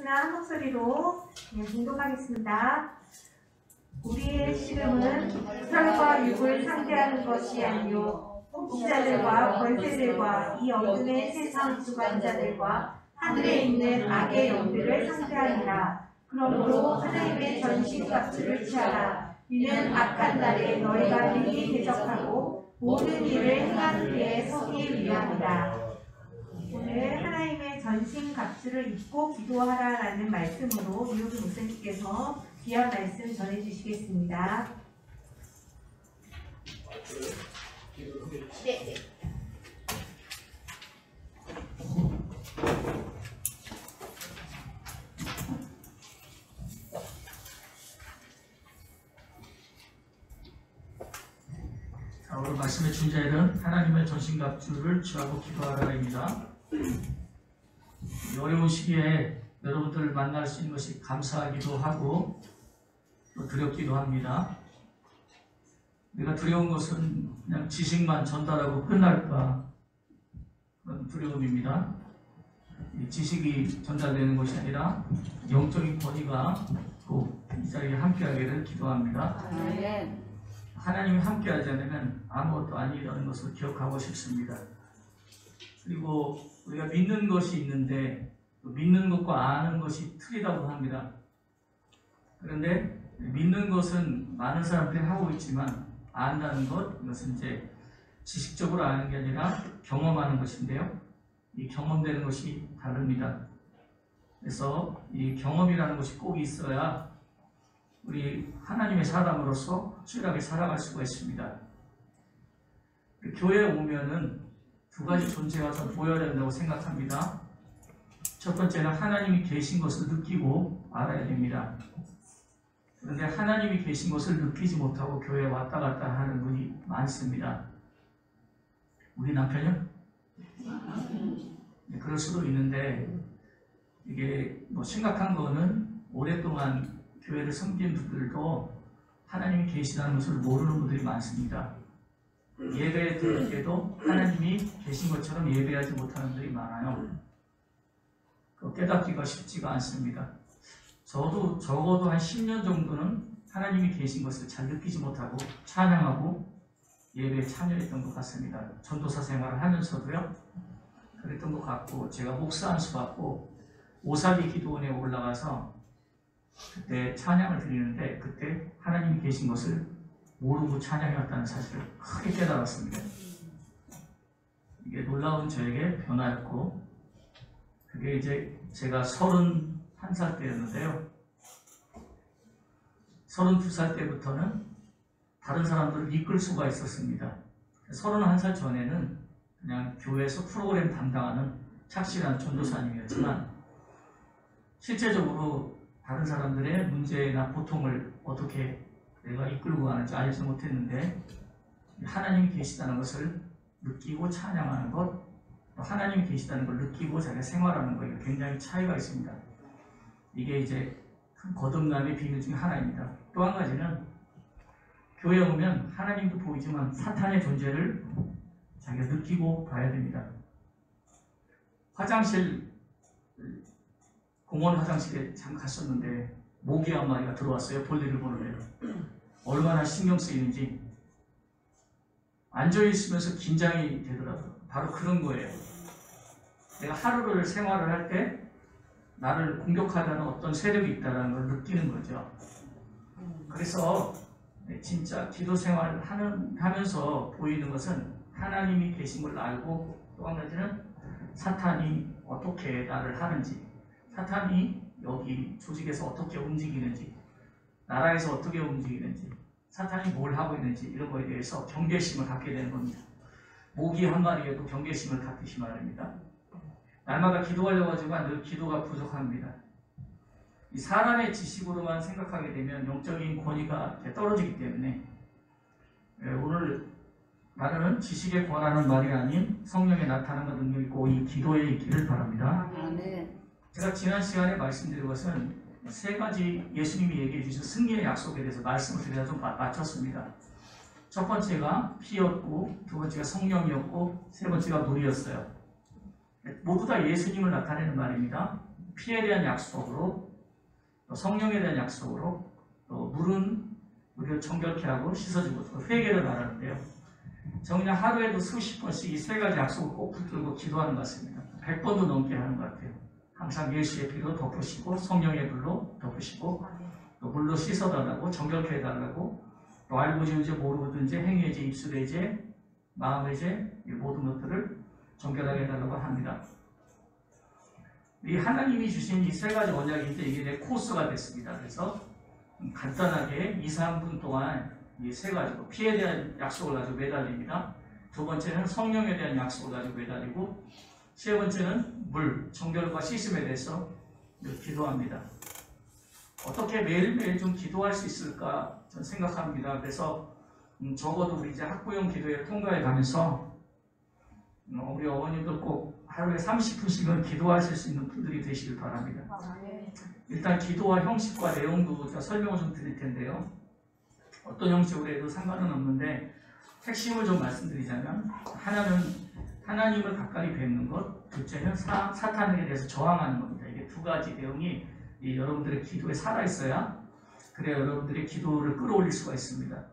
말씀이나 한 목소리로 그냥 공독하겠습니다. 우리의 씨름은 혈과 육을 상대하는 것이 아니요 독자들과 권세들과 이 어둠의 세상 주관자들과 하늘에 있는 악의 영들을 상대하니라. 그러므로 하나님의 전신갑주를 취하라. 이는 악한 날에 너희가 능히 대적하고 모든 일을 행하는 데에 서기 위함이다. 오늘 하나님의 전신갑주를 입고 기도하라라는 말씀으로 미호기 목사님께서 귀한 말씀 전해주시겠습니다. 네. 자, 오늘 말씀의 준자에는 하나님의 전신갑주를 취하고 기도하라입니다. 이 어려운 시기에 여러분들을 만날 수 있는 것이 감사하기도 하고 또 두렵기도 합니다. 내가 두려운 것은 그냥 지식만 전달하고 끝날까 그런 두려움입니다. 이 지식이 전달되는 것이 아니라 영적인 권위가 꼭 이 자리에 함께하기를 기도합니다. 하나님이 함께하지 않으면 아무것도 아니라는 것을 기억하고 싶습니다. 그리고 우리가 믿는 것이 있는데 믿는 것과 아는 것이 틀리다고 합니다. 그런데 믿는 것은 많은 사람들이 하고 있지만 안다는 것, 이것은 이제 지식적으로 아는 게 아니라 경험하는 것인데요. 이 경험되는 것이 다릅니다. 그래서 이 경험이라는 것이 꼭 있어야 우리 하나님의 사람으로서 확실하게 살아갈 수가 있습니다. 교회에 오면은 두 가지 존재가 좀 보여야 된다고 생각합니다. 첫 번째는 하나님이 계신 것을 느끼고 알아야 됩니다. 그런데 하나님이 계신 것을 느끼지 못하고 교회에 왔다 갔다 하는 분이 많습니다. 우리 남편이요? 네, 그럴 수도 있는데 이게 뭐 심각한 거는 오랫동안 교회를 섬긴 분들도 하나님이 계시다는 것을 모르는 분들이 많습니다. 예배에 들을 때도 하나님이 계신 것처럼 예배하지 못하는 분들이 많아요. 깨닫기가 쉽지가 않습니다. 저도 적어도 한 10년 정도는 하나님이 계신 것을 잘 느끼지 못하고 찬양하고 예배에 참여했던 것 같습니다. 전도사 생활을 하면서도요. 그랬던 것 같고 제가 목사 안수 받고 오사기 기도원에 올라가서 그때 찬양을 드리는데 그때 하나님이 계신 것을 모르고 찬양해왔다는 사실을 크게 깨달았습니다. 이게 놀라운 저에게 변화였고 그게 이제 제가 31살 때였는데요. 32살 때부터는 다른 사람들을 이끌 수가 있었습니다. 31살 전에는 그냥 교회에서 프로그램 담당하는 착실한 전도사님이었지만 실제적으로 다른 사람들의 문제나 고통을 어떻게 내가 이끌고 가는지 알지 못했는데 하나님이 계시다는 것을 느끼고 찬양하는 것, 하나님이 계시다는 걸 느끼고 자기가 생활하는 것, 굉장히 차이가 있습니다. 이게 이제 큰 거듭남의 비밀 중에 하나입니다. 또 한 가지는 교회에 오면 하나님도 보이지만 사탄의 존재를 자기가 느끼고 봐야 됩니다. 공원 화장실에 잠깐 갔었는데 모기 한 마리가 들어왔어요. 볼일을 보는데요. 얼마나 신경 쓰이는지 앉아있으면서 긴장이 되더라고요. 바로 그런 거예요. 내가 하루를 생활을 할 때 나를 공격하려는 어떤 세력이 있다는 걸 느끼는 거죠. 그래서 진짜 기도 생활을 하면서 보이는 것은 하나님이 계신 걸 알고 또 한 가지는 사탄이 어떻게 나를 하는지 사탄이 여기 조직에서 어떻게 움직이는지 나라에서 어떻게 움직이는지 사탄이 뭘 하고 있는지 이런 거에 대해서 경계심을 갖게 되는 겁니다. 모기 한 마리에도 경계심을 갖듯이 말입니다. 날마다 기도하려고 하지만 늘 기도가 부족합니다. 이 사람의 지식으로만 생각하게 되면 영적인 권위가 떨어지기 때문에 오늘 말하는 지식에 권하는 말이 아닌 성령의 나타남과 능력이 있고 이 기도에 있기를 바랍니다. 제가 지난 시간에 말씀드린 것은 세 가지 예수님이 얘기해 주신 승리의 약속에 대해서 말씀을 드려서 좀 맞췄습니다. 첫 번째가 피였고, 두 번째가 성령이었고, 세 번째가 물이었어요. 모두 다 예수님을 나타내는 말입니다. 피에 대한 약속으로, 또 성령에 대한 약속으로, 또 물은 우리를 정결케 하고 씻어주고, 또 회개를 말하는데요. 저 그냥 하루에도 수십 번씩 이 세 가지 약속을 꼭 붙들고 기도하는 것 같습니다. 100번도 넘게 하는 것 같아요. 항상 예수의 피로 덮으시고, 성령의 불로 덮으시고, 또 물로 씻어달라고, 정결케 해달라고, 또 알고지 모르고든지 행위의지, 입술의지, 마음의지, 이 모든 것들을 정결하게 해달라고 합니다. 이 하나님이 주신 이 세 가지 언약인데 이게 내 코스가 됐습니다. 그래서 간단하게 2, 3분 동안 이 세 가지로 피에 대한 약속을 가지고 매달립니다. 두 번째는 성령에 대한 약속을 가지고 매달리고, 세 번째는 물, 정결과 씻음에 대해서 기도합니다. 어떻게 매일매일 좀 기도할 수 있을까 저는 생각합니다. 그래서 적어도 우리 이제 학부형 기도회 통과해 가면서 우리 어머님들 꼭 하루에 30분씩은 기도하실 수 있는 분들이 되시길 바랍니다. 일단 기도와 형식과 내용도 제가 설명을 좀 드릴 텐데요. 어떤 형식으로 해도 상관은 없는데 핵심을 좀 말씀드리자면, 하나는 하나님을 가까이 뵙는 것, 둘째는 사탄에게 대해서 저항하는 겁니다. 이게 두 가지 내용이 여러분들의 기도에 살아있어야 그래야 여러분들의 기도를 끌어올릴 수가 있습니다.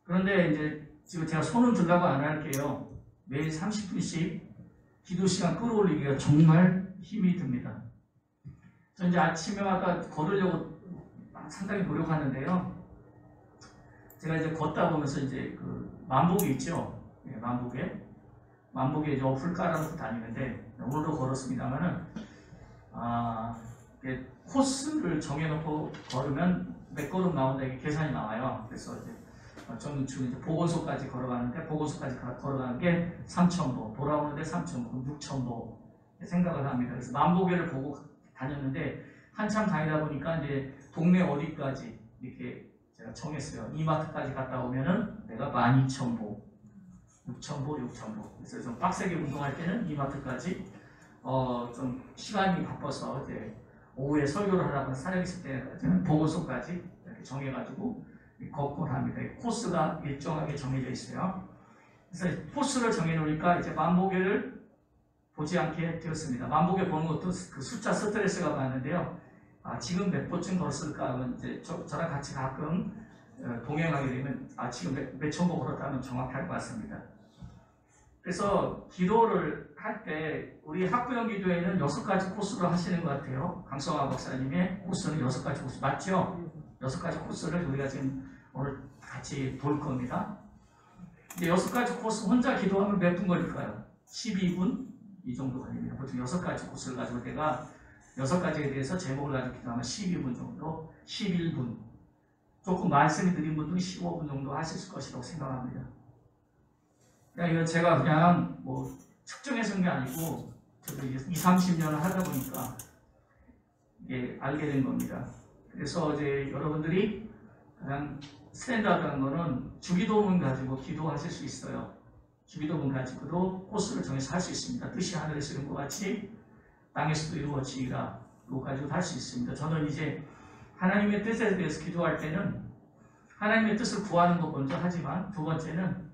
그런데 이제 지금 제가 손은 들라고 안 할게요. 매일 30분씩 기도 시간 끌어올리기가 정말 힘이 듭니다. 저 이제 아침에마다 걸으려고 상당히 노력하는데요. 제가 이제 걷다 보면서 이제 그 만복이 있죠. 예, 만복에 이제 어플 깔아놓고 다니는데, 오늘도 걸었습니다만은, 코스를 정해놓고 걸으면 몇 걸음 나온다, 이게 계산이 나와요. 그래서 이제 저는 지금 이제 보건소까지 걸어가는데, 보건소까지 걸어가는 게 3,000보, 돌아오는데 3,000보, 6,000보 생각을 합니다. 그래서 만보계를 보고 다녔는데, 한참 다니다 보니까 이제 동네 어디까지 이렇게 제가 정했어요. 이마트까지 갔다 오면은 내가 12,000보, 6,000보. 그래서 좀 빡세게 운동할 때는 이마트까지, 좀 시간이 바빠서 이제 오후에 설교를 하다가 사역 있을 때는 보건소까지 이렇게 정해가지고 걷곤 합니다. 코스가 일정하게 정해져 있어요. 그래서 코스를 정해놓으니까 이제 만보계를 보지 않게 되었습니다. 만보계 보는 것도 그 숫자 스트레스가 많은데요. 지금 몇 보쯤 걸었을까 하면 이제 저랑 같이 가끔 동행하게 되면 지금 몇 천보 걸었다면 정확할 것 같습니다. 그래서 기도를 할 때 우리 학부형 기도에는 6가지 코스로 하시는 것 같아요. 강성화 박사님의 코스는 6가지 코스 맞죠? 6가지 코스를 우리가 지금 오늘 같이 볼 겁니다. 이제 6가지 코스 혼자 기도하면 몇 분 걸릴까요? 12분 이 정도 걸립니다. 보통 6가지 코스를 가지고 내가 6가지에 대해서 제목을 가지고 기도하면 12분 정도, 11분, 조금 말씀이 느린 분들은 15분 정도 하실 것이라고 생각합니다. 이건 제가 그냥 뭐 측정해서 한 게 아니고 저도 20, 30년을 하다 보니까 이게 알게 된 겁니다. 그래서 이제 여러분들이 가장 스탠다드한 거는 주기도문 가지고 기도하실 수 있어요. 주기도문 가지고도 코스를 정해서 할 수 있습니다. 뜻이 하늘에서 이룬 것 같이 땅에서도 이루어지리라. 이거 가지고도 할 수 있습니다. 저는 이제 하나님의 뜻에 대해서 기도할 때는 하나님의 뜻을 구하는 것 먼저 하지만, 두 번째는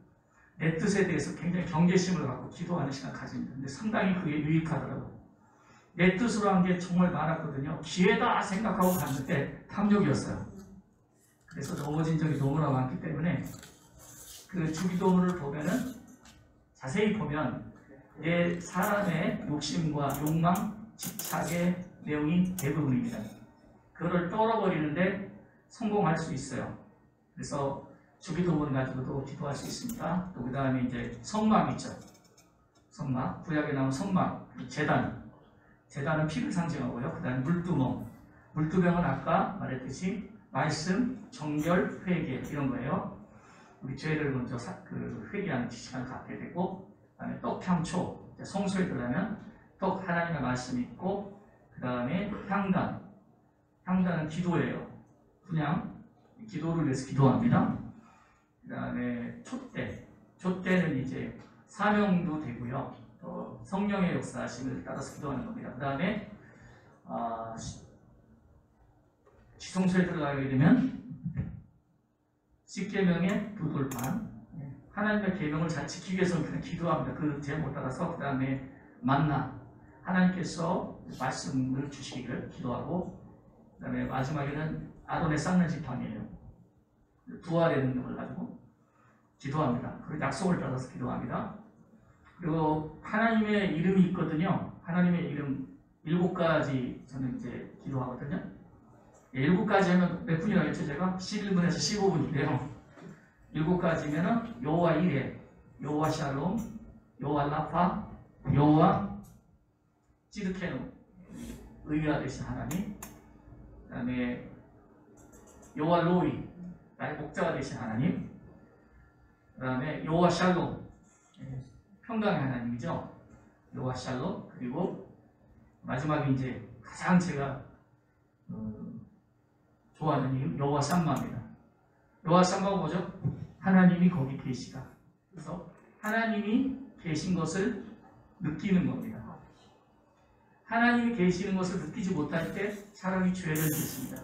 내 뜻에 대해서 굉장히 경계심을 갖고 기도하는 시간 가집니다. 근데 상당히 그게 유익하더라고요. 내 뜻으로 한 게 정말 많았거든요. 기회다 생각하고 갔는데 탐욕이었어요. 그래서 넘어진 적이 너무나 많기 때문에 그 주기도문을 보면은, 자세히 보면 내 사람의 욕심과 욕망, 집착의 내용이 대부분입니다. 그거를 떨어버리는데 성공할 수 있어요. 그래서 주기도문 가지고도 기도할 수 있습니다. 또 그 다음에 이제 성막 있죠. 성막, 구약에 나온 성막, 제단은 피를 상징하고요. 그 다음에 물두멍, 물두병은 아까 말했듯이 말씀, 정결, 회개 이런 거예요. 우리 죄를 먼저 회개하는 시간을 갖게 되고, 그 다음에 떡향초, 성소에 들어가면 떡 하나님의 말씀이 있고, 그 다음에 향단은 기도예요. 그냥 기도를 위해서 기도합니다. 그 다음에 촛대는 이제 사명도 되고요. 또 성령의 역사심을 따라서 기도하는 겁니다. 그 다음에 지성소에 들어가게 되면 10계명의 두돌판, 하나님의 계명을 잘 지키기 위해서 그냥 기도합니다. 그 제목을 따라서. 그 다음에 만나 하나님께서 말씀을 주시기를 기도하고, 그 다음에 마지막에는 아론의 쌓는 지팡이에요. 부활의 능력을 가지고 기도합니다. 그리고 약속을 받아서 기도합니다. 그리고 하나님의 이름이 있거든요. 하나님의 이름 7가지 저는 이제 기도하거든요. 7가지 하면 몇 분이라고 했죠? 제가 11분에서 15분인데요. 7가지면은 여호와 이레, 여호와 샬롬, 여호와 라파, 여호와 찌드케노, 의가 되신 하나님, 그 다음에 여호와 로이, 나의 목자가 되신 하나님, 그 다음에 여호와 샬롬, 평강의 하나님이죠. 여호와 샬롬. 그리고 마지막에 이제 가장 제가 좋아하는 이름 여호와 삼마입니다. 여호와 삼마가 뭐죠? 하나님이 거기 계시다. 그래서 하나님이 계신 것을 느끼는 겁니다. 하나님이 계시는 것을 느끼지 못할 때 사람이 죄를 짓습니다.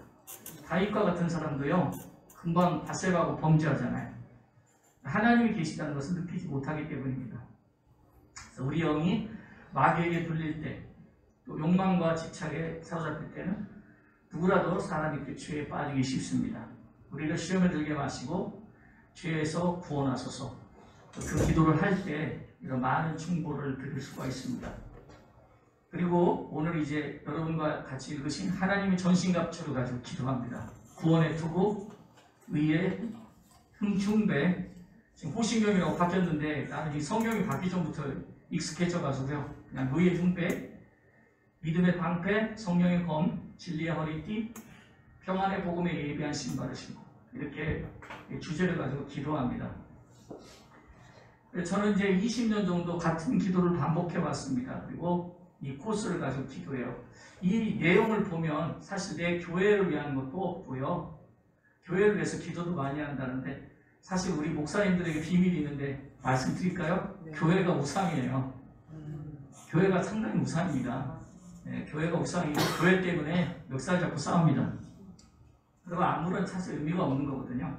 다윗과 같은 사람도요, 금방 바세바하고 범죄하잖아요. 하나님이 계시다는 것을 느끼지 못하기 때문입니다. 그래서 우리 영이 마귀에게 불릴 때, 또 욕망과 집착에 사로잡힐 때는 누구라도 사람이 그 죄에 빠지기 쉽습니다. 우리가 시험에 들게 마시고 죄에서 구원하소서. 그 기도를 할 때 이런 많은 충고를 드릴 수가 있습니다. 그리고 오늘 이제 여러분과 같이 읽으신 하나님의 전신갑주를 가지고 기도합니다. 구원의 투구, 의의 흠중배. 지금 호신경이라고 바뀌었는데 나는 이 성경이 바뀌기 전부터 익숙해져가지고요. 그냥 의의 흉배, 믿음의 방패, 성령의 검, 진리의 허리띠, 평안의 복음에 예비한 신발을 신고, 이렇게 주제를 가지고 기도합니다. 저는 이제 20년 정도 같은 기도를 반복해 왔습니다. 그리고 이 코스를 가지고 기도해요. 이 내용을 보면 사실 내 교회를 위한 것도 없고요. 교회를 위해서 기도도 많이 한다는데, 사실 우리 목사님들에게 비밀이 있는데 말씀드릴까요? 네. 교회가 우상이에요. 교회가 상당히 우상입니다. 네, 교회가 우상이고 교회 때문에 멱살 잡고 싸웁니다. 그리고 아무런 사실 의미가 없는 거거든요.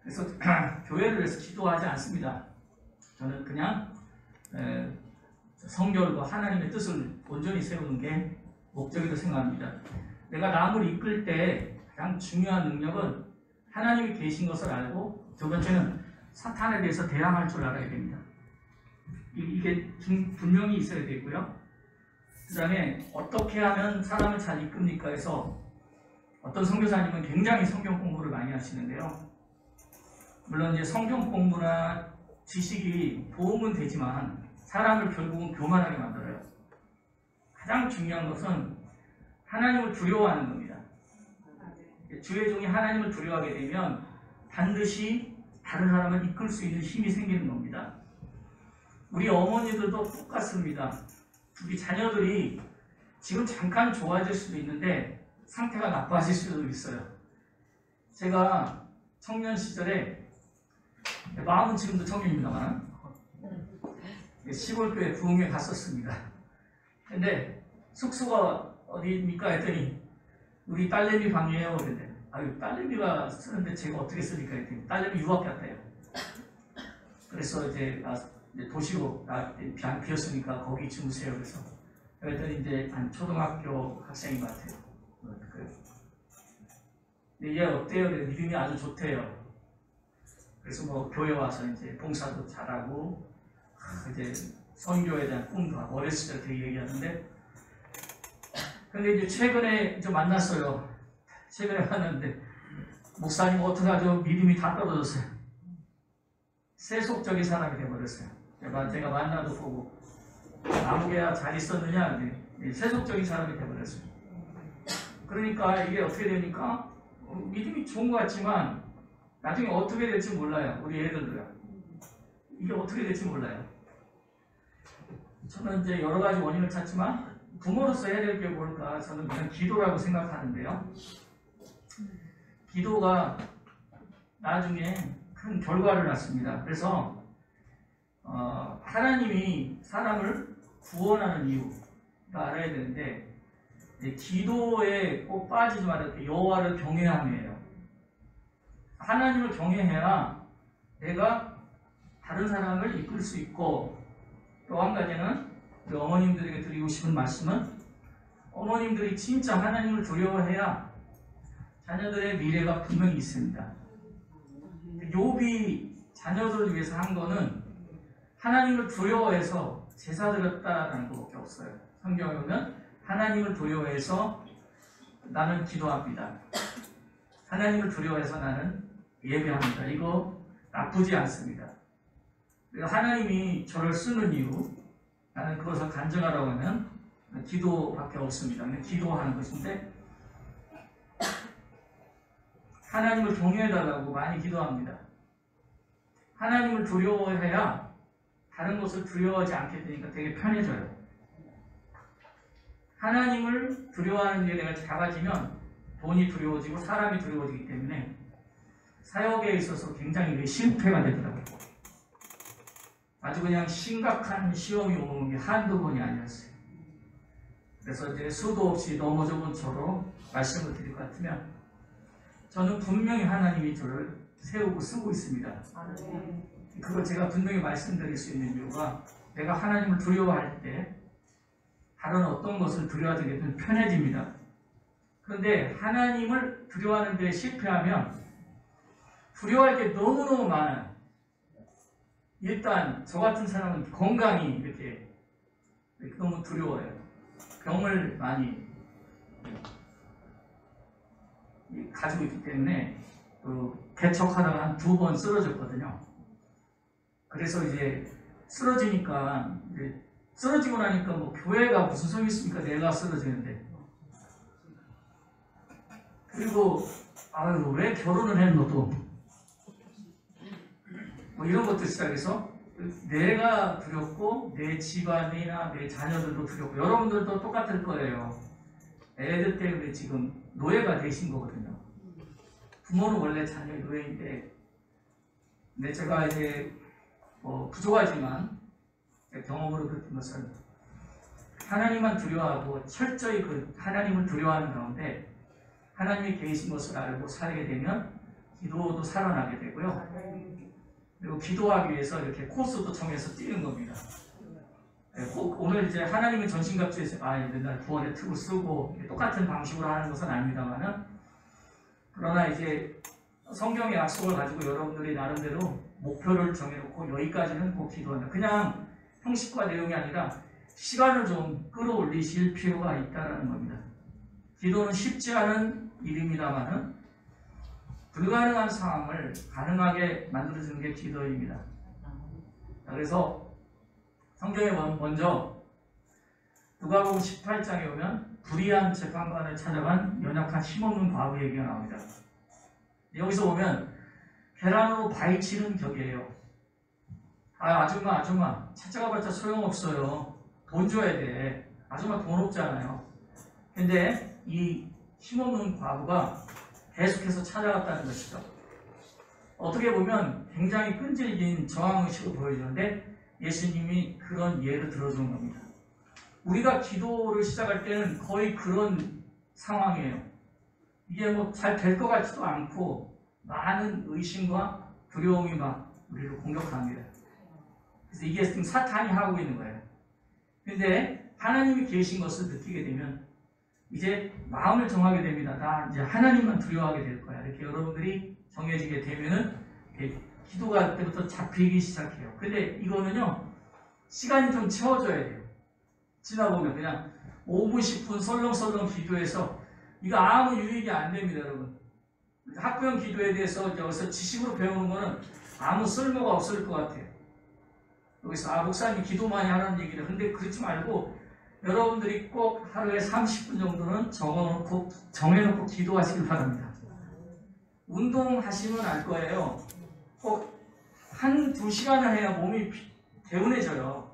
그래서 교회를 위해서 기도하지 않습니다. 저는 그냥 성결과 하나님의 뜻을 온전히 세우는 게 목적이라고 생각합니다. 내가 남을 이끌 때 가장 중요한 능력은 하나님이 계신 것을 알고, 두 번째는 사탄에 대해서 대항할 줄 알아야 됩니다. 이게 분명히 있어야 되고요. 그 다음에 어떻게 하면 사람을 잘 이끕니까 해서 어떤 선교사님은 굉장히 성경 공부를 많이 하시는데요. 물론 이제 성경 공부나 지식이 도움은 되지만 사람을 결국은 교만하게 만들어요. 가장 중요한 것은 하나님을 두려워하는 겁니다. 주의 종이 하나님을 두려워하게 되면 반드시 다른 사람을 이끌 수 있는 힘이 생기는 겁니다. 우리 어머니들도 똑같습니다. 우리 자녀들이 지금 잠깐 좋아질 수도 있는데 상태가 나빠질 수도 있어요. 제가 청년 시절에, 마음은 지금도 청년입니다만 시골교회 부흥회 갔었습니다. 근데 숙소가 어디입니까 했더니 우리 딸내미 방이에요. 그랬는데, 아유, 딸내미가 쓰는데 제가 어떻게 쓰니까 했더니 딸내미 유학 갔대요. 그래서 이제 도시로 비었으니까 거기 주무세요. 그래서 그랬더니 이제 한 초등학교 학생인 것 같아요. 근데 얘 어때요? 믿음이 아주 좋대요. 그래서 뭐 교회 와서 이제 봉사도 잘하고 이제 선교에 대한 꿈도 하고 어렸을 때 되게 얘기하는데, 근데 이제 최근에 좀 만났어요. 최근에 만났는데 목사님 어떡하죠? 믿음이 다 떨어졌어요. 세속적인 사람이 돼버렸어요. 제가 만나도 보고 아무개야 잘 있었느냐? 세속적인 사람이 돼버렸어요. 그러니까 이게 어떻게 되니까 믿음이 좋은 것 같지만 나중에 어떻게 될지 몰라요. 우리 애들도요. 이게 어떻게 될지 몰라요. 저는 이제 여러 가지 원인을 찾지만 부모로서 해야 될 게 뭘까? 저는 그냥 기도라고 생각하는데요. 기도가 나중에 큰 결과를 낳습니다. 그래서 하나님이 사람을 구원하는 이유가 알아야 되는데, 기도에 꼭 빠지지 말아야 돼. 여호와를 경외함이에요. 하나님을 경외해야 내가 다른 사람을 이끌 수 있고, 또 한 가지는 우리 어머님들에게 드리고 싶은 말씀은 어머님들이 진짜 하나님을 두려워해야 자녀들의 미래가 분명히 있습니다. 욥이 자녀들을 위해서 한 거는 하나님을 두려워해서 제사 드렸다라는 것밖에 없어요. 성경에 보면 하나님을 두려워해서 나는 기도합니다. 하나님을 두려워해서 나는 예배합니다. 이거 나쁘지 않습니다. 하나님이 저를 쓰는 이유, 나는 그것을 간증하라고 하면 기도밖에 없습니다. 그냥 기도하는 것인데 하나님을 동요해달라고 많이 기도합니다. 하나님을 두려워해야 다른 것을 두려워하지 않게 되니까 되게 편해져요. 하나님을 두려워하는 일에 내가 작아지면 돈이 두려워지고 사람이 두려워지기 때문에 사역에 있어서 굉장히 실패가 되더라고요. 아주 그냥 심각한 시험이 오는 게 한두 번이 아니었어요. 그래서 이제 수도 없이 넘어져 본 저로 말씀을 드릴 것 같으면 저는 분명히 하나님이 저를 세우고 쓰고 있습니다. 그걸 제가 분명히 말씀드릴 수 있는 이유가 내가 하나님을 두려워할 때 다른 어떤 것을 두려워하게 되면 편해집니다. 그런데 하나님을 두려워하는 데 실패하면 두려워할 게 너무너무 많아요. 일단 저 같은 사람은 건강이 이렇게 너무 두려워요. 병을 많이 가지고 있기 때문에 개척하다가 한 2번 쓰러졌거든요. 그래서 이제 쓰러지니까 쓰러지고 나니까 뭐 교회가 무슨 소용이 있습니까? 내가 쓰러지는데. 그리고 아유 왜 결혼을 했노 또. 뭐 이런 것들 시작해서 내가 두렵고 내 집안이나 내 자녀들도 두렵고 여러분들도 똑같을 거예요. 애들 때문에 지금 노예가 되신 거거든요. 부모는 원래 자녀의 노예인데 근데 제가 이제 부족하지만 경험으로 느낀 것은 하나님만 두려워하고 철저히 그 하나님을 두려워하는 가운데 하나님이 계신 것을 알고 살게 되면 기도도 살아나게 되고요. 그리고 기도하기 위해서 이렇게 코스도 정해서 뛰는 겁니다. 오늘 이제 하나님의 전신갑주에서 맨날 구원의 팁을 쓰고 똑같은 방식으로 하는 것은 아닙니다만은 그러나 이제 성경의 약속을 가지고 여러분들이 나름대로 목표를 정해놓고 여기까지는 꼭 기도한다. 그냥 형식과 내용이 아니라 시간을 좀 끌어올리실 필요가 있다는 겁니다. 기도는 쉽지 않은 일입니다만은 불가능한 상황을 가능하게 만들어주는 게 기도입니다. 그래서 성경에 먼저 누가복음 18장에 오면 불의한 재판관을 찾아간 연약한 힘없는 과부 얘기가 나옵니다. 여기서 보면 계란으로 바위치는 격이에요. 아줌마 찾아가봤자 소용없어요. 돈 줘야 돼. 아줌마 돈 없잖아요. 근데 이 힘없는 과부가 계속해서 찾아갔다는 것이죠. 어떻게 보면 굉장히 끈질긴 저항의식을 보여주는데 예수님이 그런 예를 들어주는 겁니다. 우리가 기도를 시작할 때는 거의 그런 상황이에요. 이게 뭐 잘 될 것 같지도 않고 많은 의심과 두려움이 막 우리를 공격합니다. 그래서 이게 지금 사탄이 하고 있는 거예요. 근데 하나님이 계신 것을 느끼게 되면 이제 마음을 정하게 됩니다. 나 이제 하나님만 두려워하게 될 거야. 이렇게 여러분들이 정해지게 되면은 기도가 그때부터 잡히기 시작해요. 근데 이거는요 시간이 좀 채워져야 돼요. 지나보면 그냥 5분 10분 설렁설렁 기도해서 이거 아무 유익이 안 됩니다, 여러분. 학부형 기도에 대해서 여기서 지식으로 배우는 거는 아무 쓸모가 없을 것 같아요. 여기서 목사님 기도 많이 하라는 얘기를. 근데 그렇지 말고 여러분들이 꼭 하루에 30분 정도는 정해놓고 기도하시길 바랍니다. 운동하시면 알 거예요. 꼭 1-2시간을 해야 몸이 개운해져요.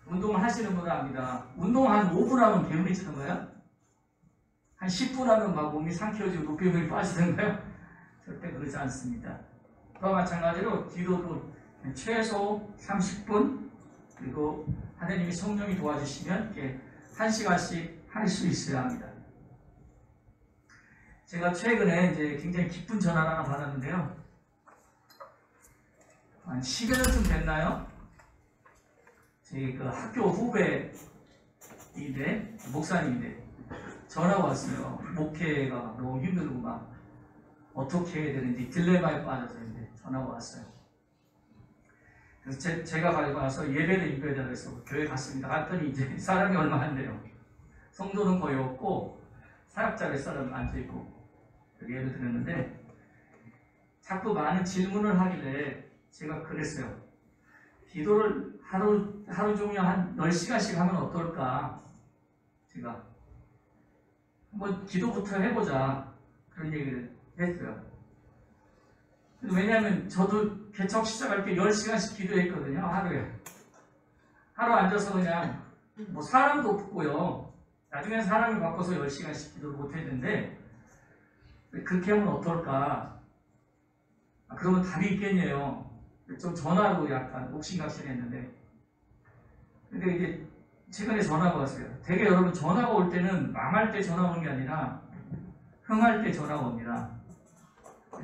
운동을 하시는 분은 압니다. 운동 한 5분 하면 개운해지는 거예요? 한 10분 하면 막 몸이 상쾌해지고 노폐물이 빠지던가요? 절대 그러지 않습니다. 그와 마찬가지로 기도도 최소 30분 그리고 하나님이 성령이 도와주시면 이렇게 1시간씩 할 수 있어야 합니다. 제가 최근에 이제 굉장히 기쁜 전화를 하나 받았는데요. 한 10여년쯤 됐나요? 제 그 학교 후배인데 목사님인데 전화가 왔어요. 목회가 너무 힘들고 막 어떻게 해야 되는지 딜레마에 빠져서 이제 전화가 왔어요. 그래서 제가 가지고 와서 예배를 인도해달라 그래서 교회 갔습니다. 갔더니 이제 사람이 얼마 안 돼요. 성도는 거의 없고 사역자의 사람 앉아있고 예배 드렸는데 자꾸 많은 질문을 하길래 제가 그랬어요. 기도를 하루 종일 한 10시간씩 하면 어떨까? 제가 한번 기도부터 해보자 그런 얘기를 했어요. 왜냐하면 저도 개척 시작할 때 10시간씩 기도했거든요. 하루에. 하루 앉아서 그냥 뭐 사람도 없고요. 나중에 사람을 바꿔서 10시간씩 기도를 못했는데 그렇게 하면 어떨까? 그러면 답이 있겠네요. 좀 전화로 약간 옥신각신했는데 근데 이제 최근에 전화가 왔어요. 되게 여러분 전화가 올 때는 망할 때 전화 오는 게 아니라 흥할 때 전화가 옵니다.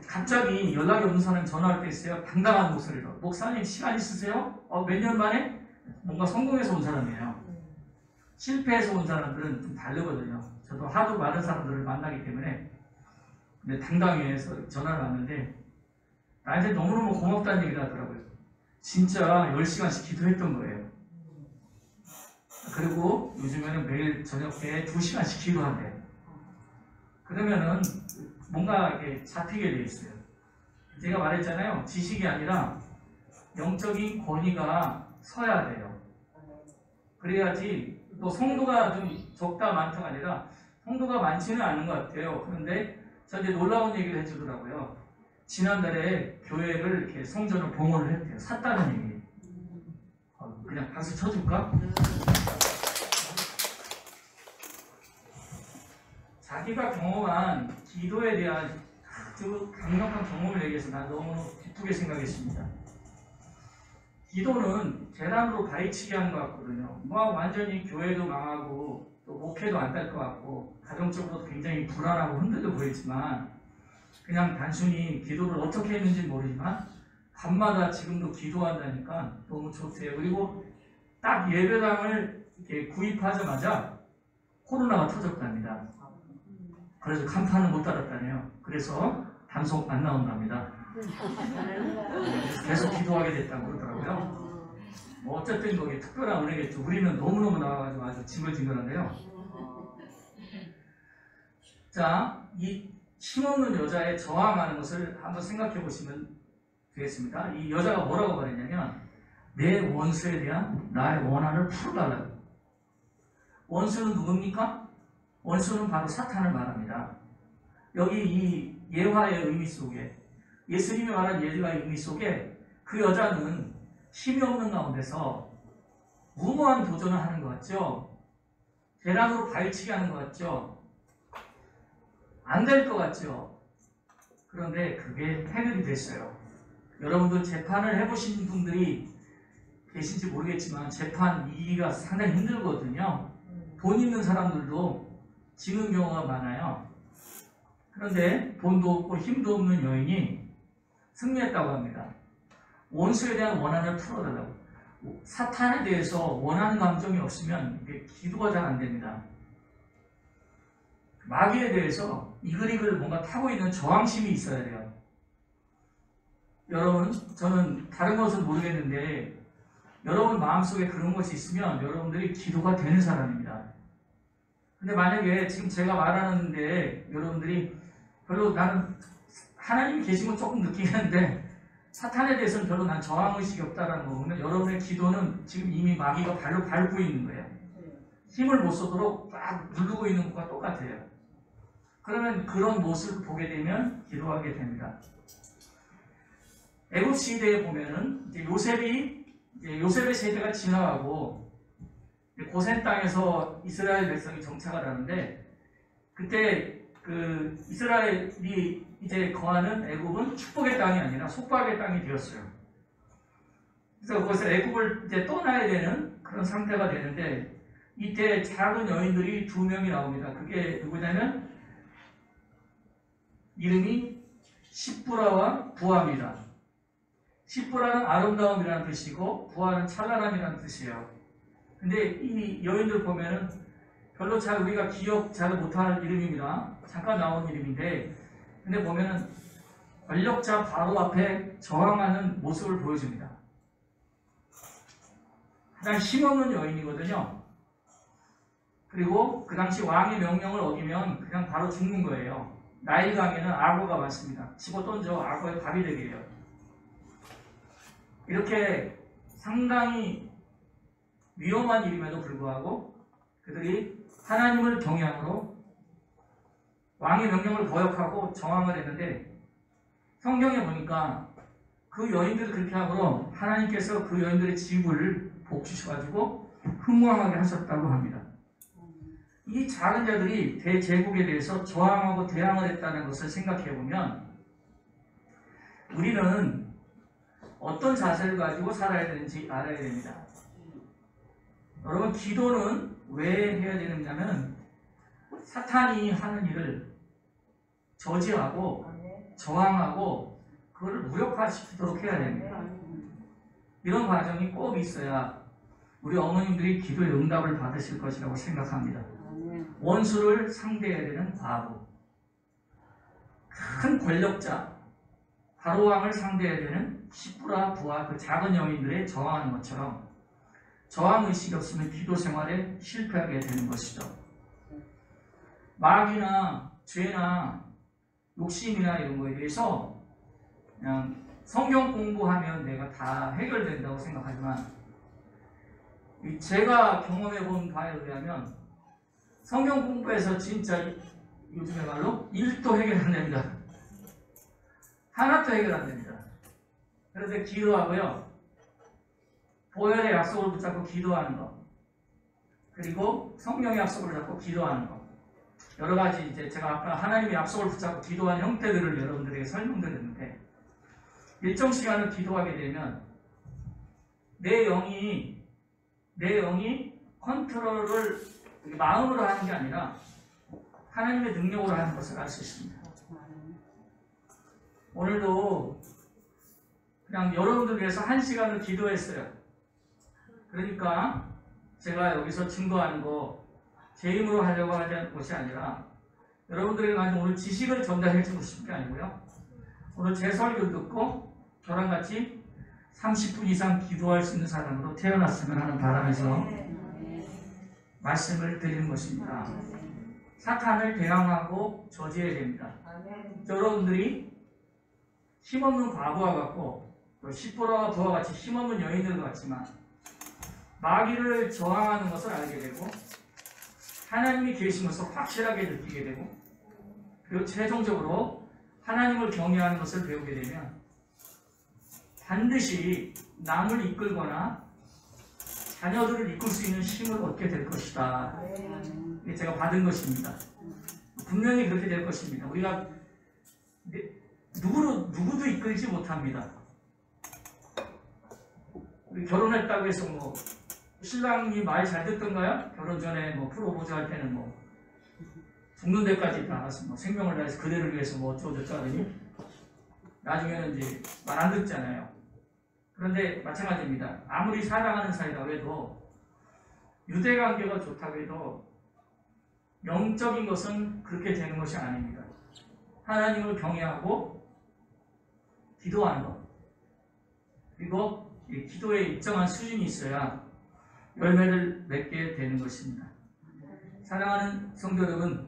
갑자기 연락이 없는 사람이 전화할 때 있어요. 당당한 목소리로 목사님 시간 있으세요? 몇 년 만에? 뭔가 성공해서 온 사람이에요. 실패해서 온 사람들은 좀 다르거든요. 저도 하도 많은 사람들을 만나기 때문에 근데 당당해서 전화를 왔는데 나한테 너무너무 고맙다는 얘기를 하더라고요. 진짜 10시간씩 기도했던 거예요. 그리고 요즘에는 매일 저녁에 2시간씩 기도한대요. 그러면은 뭔가 이렇게 잡히게 돼 있어요. 제가 말했잖아요. 지식이 아니라 영적인 권위가 서야 돼요. 그래야지 또 성도가 좀 적다 많다가 아니라 성도가 많지는 않은 것 같아요. 그런데 저한테 놀라운 얘기를 해주더라고요. 지난달에 교회를 이렇게 성전을 봉헌을 했대요. 샀다는 얘기. 그냥 박수 쳐줄까? 자기가 경험한 기도에 대한 아주 강력한 경험을 얘기해서 난 너무 기쁘게 생각했습니다. 기도는 계란으로 바위치기 하는 것 같거든요. 뭐 완전히 교회도 망하고 또 목회도 안 될 것 같고 가정적으로도 굉장히 불안하고 흔들려 보이지만 그냥 단순히 기도를 어떻게 했는지 모르지만 밤마다 지금도 기도한다니까 너무 좋대요. 그리고 딱 예배당을 이렇게 구입하자마자 코로나가 터졌답니다. 그래서 간판을 못 달았다네요. 그래서 방송 안 나온답니다. 계속 기도하게 됐다고 그러더라고요. 뭐 어쨌든 거기 특별한 은혜겠죠. 우리는 너무너무 나와가지고 아주 징글징글한데요. 자, 이 힘없는 여자에 저항하는 것을 한번 생각해 보시면 되겠습니다. 이 여자가 뭐라고 말했냐면 내 원수에 대한 나의 원한을 풀어달라고. 원수는 누굽니까? 원수는 바로 사탄을 말합니다. 여기 이 예화의 의미 속에 예수님이 말한 예화의 의미 속에 그 여자는 힘이 없는 가운데서 무모한 도전을 하는 것 같죠? 계란으로 바위치기 하는 것 같죠? 안 될 것 같죠? 그런데 그게 해결이 됐어요. 여러분들 재판을 해보신 분들이 계신지 모르겠지만 재판 이기기가 상당히 힘들거든요. 돈 있는 사람들도 지는 경우가 많아요. 그런데 돈도 없고 힘도 없는 여인이 승리했다고 합니다. 원수에 대한 원한을 풀어달라고. 사탄에 대해서 원하는 감정이 없으면 이게 기도가 잘 안 됩니다. 마귀에 대해서 이글이글 뭔가 타고 있는 저항심이 있어야 돼요. 여러분, 저는 다른 것은 모르겠는데 여러분 마음속에 그런 것이 있으면 여러분들이 기도가 되는 사람입니다. 근데 만약에 지금 제가 말하는데 여러분들이 별로 나는 하나님이 계신 건 조금 느끼겠는데 사탄에 대해서는 별로 난 저항의식이 없다는 거 보면 여러분의 기도는 지금 이미 마귀가 발로 밟고 있는 거예요. 힘을 못 쓰도록 딱 누르고 있는 것과 똑같아요. 그러면 그런 모습을 보게 되면 기도하게 됩니다. 애굽 시대에 보면은 이제 요셉의 세대가 지나가고 고센 땅에서 이스라엘 백성이 정착을 하는데 그때 그 이스라엘이 이제 거하는 애굽은 축복의 땅이 아니라 속박의 땅이 되었어요. 그래서 거기서 애굽을 이제 떠나야 되는 그런 상태가 되는데 이때 작은 여인들이 2명이 나옵니다. 그게 누구냐면 이름이 십부라와 부아입니다. 십부라는 아름다움이라는 뜻이고 부아는 찬란함이라는 뜻이에요. 근데 이 여인들 보면은 별로 잘 우리가 기억 잘 못할 이름입니다. 잠깐 나온 이름인데, 근데 보면은 권력자 바로 앞에 저항하는 모습을 보여줍니다. 가장 힘없는 여인이거든요. 그리고 그 당시 왕의 명령을 어기면 그냥 바로 죽는 거예요. 나일 강에는 악어가 많습니다. 집어 던져 악어의 밥이 되게 해요. 이렇게 상당히 위험한 일임에도 불구하고 그들이 하나님을 경외함으로 왕의 명령을 거역하고 저항을 했는데, 성경에 보니까 그 여인들이 그렇게 함으로 하나님께서 그 여인들의 집을 복주셔가지고 흥왕하게 하셨다고 합니다. 이 작은 자들이 대제국에 대해서 저항하고 대항을 했다는 것을 생각해보면 우리는 어떤 자세를 가지고 살아야 되는지 알아야 됩니다. 여러분, 기도는 왜 해야 되느냐면 사탄이 하는 일을 저지하고 저항하고 그걸 무력화시키도록 해야 됩니다. 이런 과정이 꼭 있어야 우리 어머님들이 기도의 응답을 받으실 것이라고 생각합니다. 원수를 상대해야 되는 과부, 큰 권력자 바로왕을 상대해야 되는 시부라 부하 그 작은 여인들의 저항하는 것처럼 저항의식이 없으면 기도 생활에 실패하게 되는 것이죠. 마귀나 죄나 욕심이나 이런 거에 대해서 그냥 성경 공부하면 내가 다 해결된다고 생각하지만, 제가 경험해 본 바에 의하면 성경 공부에서 진짜 요즘에 말로 1도 해결 안 됩니다. 하나도 해결 안 됩니다. 그런데 기도하고요, 보혈의 약속을 붙잡고 기도하는 것, 그리고 성령의 약속을 잡고 기도하는 것, 여러 가지 이제 제가 아까 하나님의 약속을 붙잡고 기도하는 형태들을 여러분들에게 설명드렸는데, 일정 시간을 기도하게 되면 내 영이 컨트롤을 마음으로 하는 게 아니라 하나님의 능력으로 하는 것을 알 수 있습니다. 오늘도 그냥 여러분들 위해서 1시간을 기도했어요. 그러니까 제가 여기서 증거하는 거 제 힘으로 하려고 하는 것이 아니라 여러분들에게 가진 오늘 지식을 전달해 주고 싶은 게 아니고요, 오늘 제 설교 듣고 저랑 같이 30분 이상 기도할 수 있는 사람으로 태어났으면 하는 바람에서 말씀을 드리는 것입니다. 사탄을 대항하고 저지해야 됩니다. 여러분들이 힘없는 과부와 같고 또 시보라와 부와 같이 힘없는 여인들 같지만 마귀를 저항하는 것을 알게 되고 하나님이 계시면서 확실하게 느끼게 되고, 그리고 최종적으로 하나님을 경외하는 것을 배우게 되면 반드시 남을 이끌거나 자녀들을 이끌 수 있는 힘을 얻게 될 것이다. 이게 제가 받은 것입니다. 분명히 그렇게 될 것입니다. 우리가 누구도 이끌지 못합니다. 우리 결혼했다고 해서 뭐 신랑이 말 잘 듣던가요? 결혼 전에 뭐 프로포즈 할 때는 뭐 죽는 데까지 나가서 뭐 생명을 다해서 그대를 위해서 뭐 어쩌고저쩌고 하더니 나중에는 이제 말 안 듣잖아요. 그런데 마찬가지입니다. 아무리 사랑하는 사이라고 해도, 유대관계가 좋다고 해도 영적인 것은 그렇게 되는 것이 아닙니다. 하나님을 경외하고 기도하는 것, 그리고 이 기도에 일정한 수준이 있어야 열매를 맺게 되는 것입니다. 사랑하는 성도 여러분,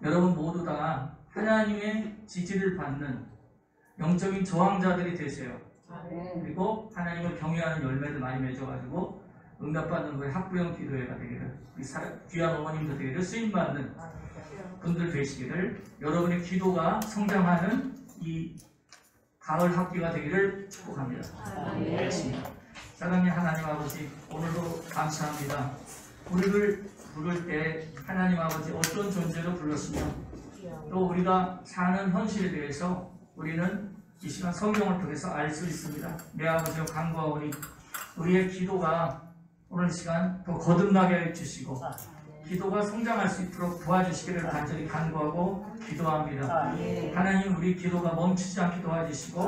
여러분 모두 다 하나님의 지지를 받는 영적인 저항자들이 되세요. 그리고 하나님을 경외하는 열매를 많이 맺어가지고 응답받는 거에 학부형 기도회가 되기를, 귀한 어머님들 되기를, 쓰임받는 분들 되시기를, 여러분의 기도가 성장하는 이 가을 학기가 되기를 축복합니다. 알겠습니다. 사랑하는 하나님 아버지, 오늘도 감사합니다. 우리를 부를 때 하나님 아버지 어떤 존재로 불렀으며 또 우리가 사는 현실에 대해서 우리는 이 시간 성경을 통해서 알 수 있습니다. 내 아버지여 간구하오니 우리의 기도가 오늘 시간 더 거듭나게 해주시고 기도가 성장할 수 있도록 도와주시기를 간절히 간구하고 기도합니다. 하나님, 우리 기도가 멈추지 않게 도와주시고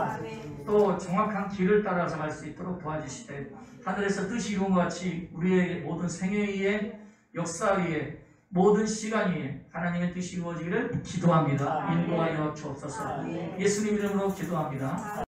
또 정확한 길을 따라서 갈 수 있도록 도와주시되 하늘에서 뜻이 이룬 것 같이 우리의 모든 생애 위에 역사 위에 모든 시간 위에 하나님의 뜻이 이루어지기를 기도합니다. 인도하여 주옵소서. 예수님 이름으로 기도합니다.